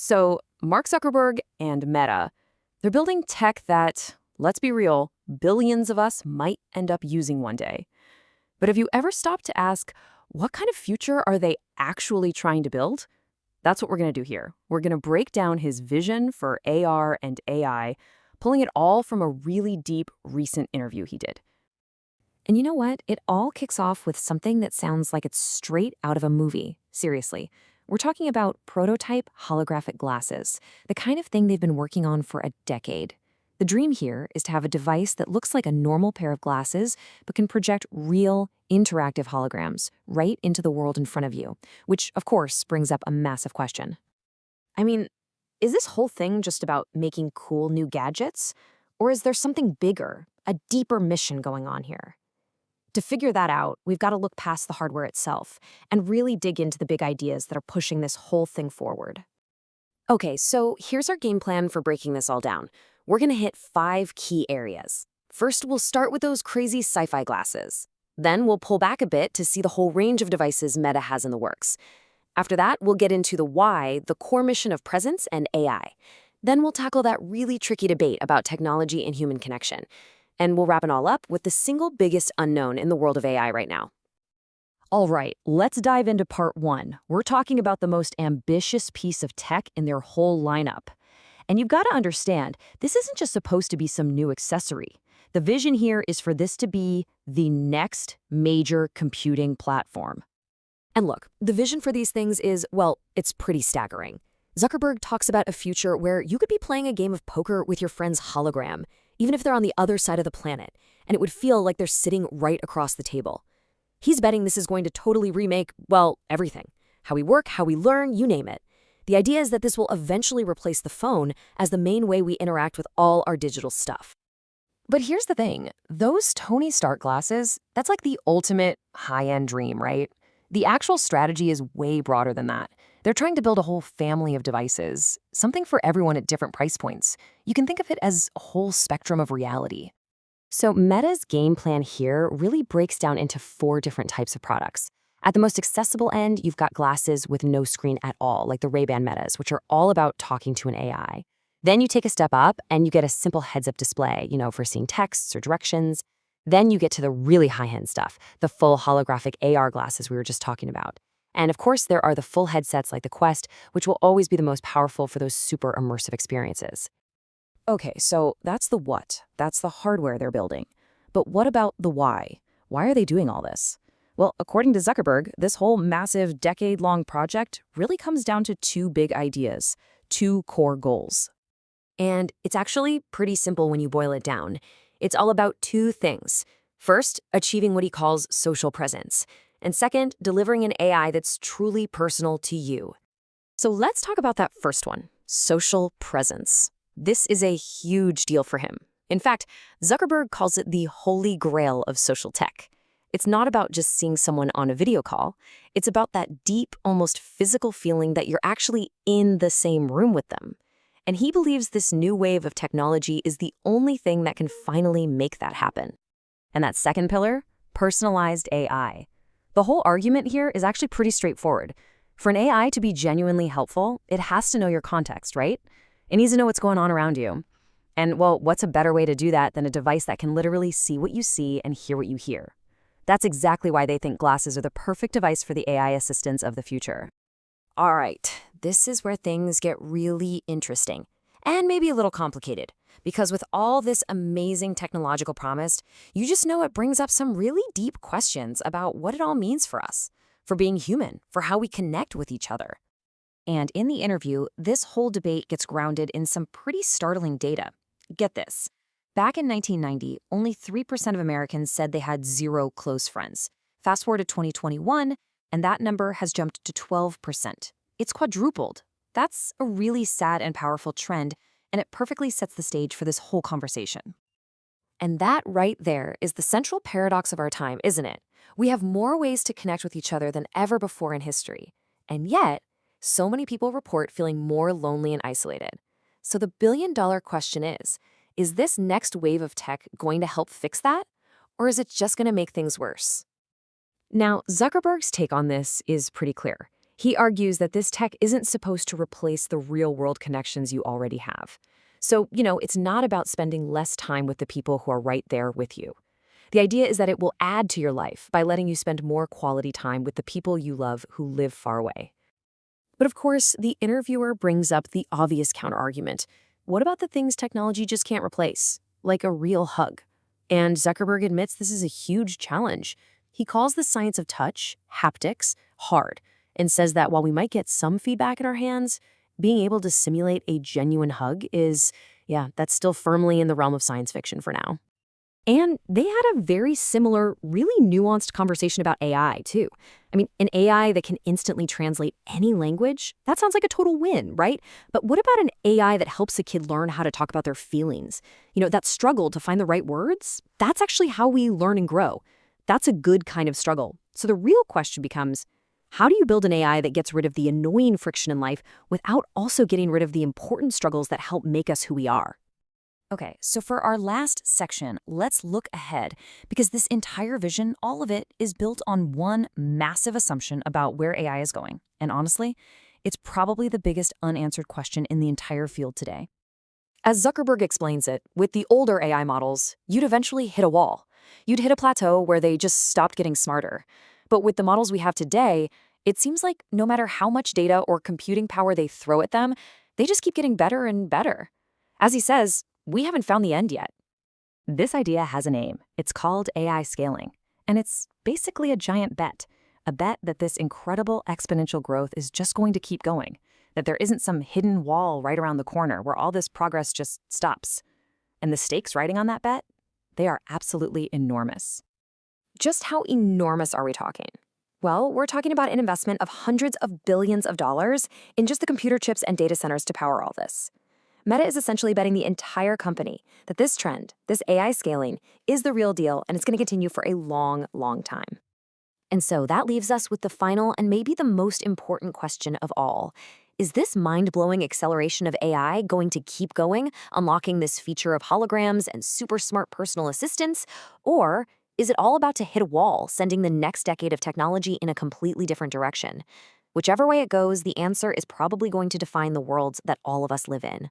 So, Mark Zuckerberg and Meta, they're building tech that, let's be real, billions of us might end up using one day. But have you ever stopped to ask, what kind of future are they actually trying to build? That's what we're going to do here. We're going to break down his vision for AR and AI, pulling it all from a really deep recent interview he did. And you know what? It all kicks off with something that sounds like it's straight out of a movie. Seriously. We're talking about prototype holographic glasses, the kind of thing they've been working on for a decade. The dream here is to have a device that looks like a normal pair of glasses, but can project real, interactive holograms right into the world in front of you, which, of course, brings up a massive question. I mean, is this whole thing just about making cool new gadgets? Or is there something bigger, a deeper mission going on here? To figure that out, we've got to look past the hardware itself and really dig into the big ideas that are pushing this whole thing forward. Okay, so here's our game plan for breaking this all down. We're going to hit 5 key areas. First, we'll start with those crazy sci-fi glasses. Then we'll pull back a bit to see the whole range of devices Meta has in the works. After that, we'll get into the why, the core mission of presence and AI. Then we'll tackle that really tricky debate about technology and human connection. And we'll wrap it all up with the single biggest unknown in the world of AI right now. All right, let's dive into part 1. We're talking about the most ambitious piece of tech in their whole lineup. And you've got to understand, this isn't just supposed to be some new accessory. The vision here is for this to be the next major computing platform. And look, the vision for these things is, well, it's pretty staggering. Zuckerberg talks about a future where you could be playing a game of poker with your friend's hologram, even if they're on the other side of the planet, and it would feel like they're sitting right across the table. He's betting this is going to totally remake, well, everything. How we work, how we learn, you name it. The idea is that this will eventually replace the phone as the main way we interact with all our digital stuff. But here's the thing, those Tony Stark glasses, that's like the ultimate high-end dream, right? The actual strategy is way broader than that. They're trying to build a whole family of devices, something for everyone at different price points. You can think of it as a whole spectrum of reality. So Meta's game plan here really breaks down into 4 different types of products. At the most accessible end, you've got glasses with no screen at all, like the Ray-Ban Metas, which are all about talking to an AI. Then you take a step up and you get a simple heads-up display, for seeing texts or directions. Then you get to the really high-end stuff, the full holographic AR glasses we were just talking about. And of course, there are the full headsets like the Quest, which will always be the most powerful for those super immersive experiences. Okay, so that's the what. That's the hardware they're building. But what about the why? Why are they doing all this? Well, according to Zuckerberg, this whole massive decade-long project really comes down to 2 big ideas, 2 core goals. And it's actually pretty simple when you boil it down. It's all about 2 things. First, achieving what he calls social presence. And second, delivering an AI that's truly personal to you. So let's talk about that first one, social presence. This is a huge deal for him. In fact, Zuckerberg calls it the holy grail of social tech. It's not about just seeing someone on a video call. It's about that deep, almost physical feeling that you're actually in the same room with them. And he believes this new wave of technology is the only thing that can finally make that happen. And that second pillar, personalized AI. The whole argument here is actually pretty straightforward. For an AI to be genuinely helpful, it has to know your context, right? It needs to know what's going on around you. And, well, what's a better way to do that than a device that can literally see what you see and hear what you hear? That's exactly why they think glasses are the perfect device for the AI assistants of the future. All right, this is where things get really interesting and maybe a little complicated. Because with all this amazing technological promise, you just know it brings up some really deep questions about what it all means for us, for being human, for how we connect with each other. And in the interview, this whole debate gets grounded in some pretty startling data. Get this. Back in 1990, only 3% of Americans said they had 0 close friends. Fast forward to 2021, and that number has jumped to 12%. It's quadrupled. That's a really sad and powerful trend, and it perfectly sets the stage for this whole conversation. And that right there is the central paradox of our time, isn't it? We have more ways to connect with each other than ever before in history. And yet, so many people report feeling more lonely and isolated. So the billion-dollar question is this next wave of tech going to help fix that? Or is it just going to make things worse? Now, Zuckerberg's take on this is pretty clear. He argues that this tech isn't supposed to replace the real-world connections you already have. So, it's not about spending less time with the people who are right there with you. The idea is that it will add to your life by letting you spend more quality time with the people you love who live far away. But of course, the interviewer brings up the obvious counterargument. What about the things technology just can't replace, like a real hug? And Zuckerberg admits this is a huge challenge. He calls the science of touch, haptics, hard, and says that while we might get some feedback in our hands, being able to simulate a genuine hug is, that's still firmly in the realm of science fiction for now. And they had a very similar, really nuanced conversation about AI, too. I mean, an AI that can instantly translate any language, that sounds like a total win, right? But what about an AI that helps a kid learn how to talk about their feelings? That struggle to find the right words, that's actually how we learn and grow. That's a good kind of struggle. So the real question becomes, how do you build an AI that gets rid of the annoying friction in life without also getting rid of the important struggles that help make us who we are? Okay, so for our last section, let's look ahead, because this entire vision, all of it, is built on one massive assumption about where AI is going. And honestly, it's probably the biggest unanswered question in the entire field today. As Zuckerberg explains it, with the older AI models, you'd eventually hit a wall. You'd hit a plateau where they just stopped getting smarter. But with the models we have today, it seems like no matter how much data or computing power they throw at them, they just keep getting better and better. As he says, we haven't found the end yet. This idea has a name. It's called AI scaling. And it's basically a giant bet. A bet that this incredible exponential growth is just going to keep going. That there isn't some hidden wall right around the corner where all this progress just stops. And the stakes riding on that bet? They are absolutely enormous. Just how enormous are we talking? Well, we're talking about an investment of hundreds of billions of dollars in just the computer chips and data centers to power all this. Meta is essentially betting the entire company that this trend, this AI scaling, is the real deal and it's going to continue for a long, long time. And so that leaves us with the final and maybe the most important question of all. Is this mind-blowing acceleration of AI going to keep going, unlocking this feature of holograms and super smart personal assistants? Or is it all about to hit a wall, sending the next decade of technology in a completely different direction? Whichever way it goes, the answer is probably going to define the worlds that all of us live in.